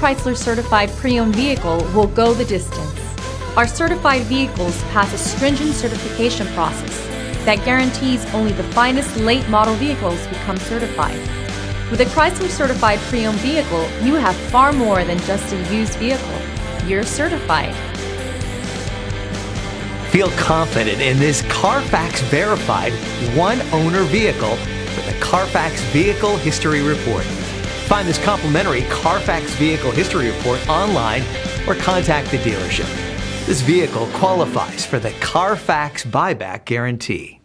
Chrysler certified pre-owned vehicle will go the distance. Our certified vehicles pass a stringent certification process that guarantees only the finest late model vehicles become certified. With a Chrysler certified pre-owned vehicle, you have far more than just a used vehicle. You're certified. Feel confident in this Carfax verified one-owner vehicle with a Carfax Vehicle History Report. Find this complimentary Carfax Vehicle History Report online or contact the dealership. This vehicle qualifies for the Carfax Buyback Guarantee.